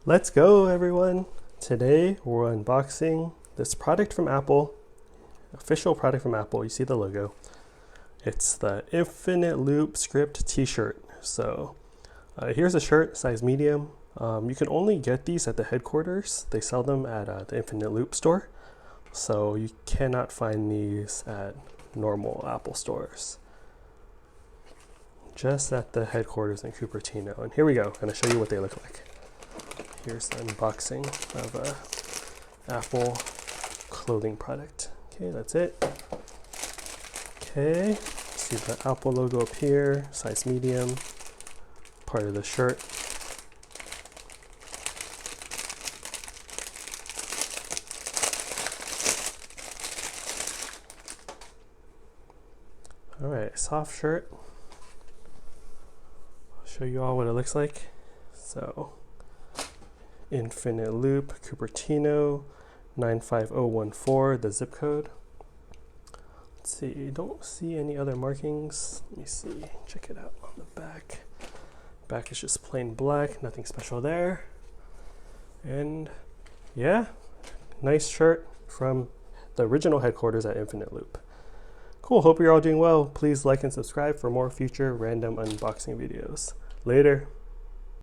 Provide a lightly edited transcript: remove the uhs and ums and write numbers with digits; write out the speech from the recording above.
Let's go, everyone. Today we're unboxing this product from Apple, official product from Apple. You see the logo. It's the Infinite Loop Script t-shirt. So here's a shirt, size medium. You can only get these at the headquarters. They sell them at the Infinite Loop store. So you cannot find these at normal Apple stores. Just at the headquarters in Cupertino. And here we go. I'm going to show you what they look like. Here's the unboxing of a Apple clothing product. Okay, that's it. Okay, see the Apple logo up here, size medium, part of the shirt. All right, soft shirt. I'll show you all what it looks like. So, Infinite Loop, Cupertino, 95014, the zip code. Let's see, don't see any other markings. Let me see, check it out on the back. Back is just plain black, nothing special there. And yeah, nice shirt from the original headquarters at Infinite Loop. Cool, hope you're all doing well. Please like and subscribe for more future random unboxing videos. Later.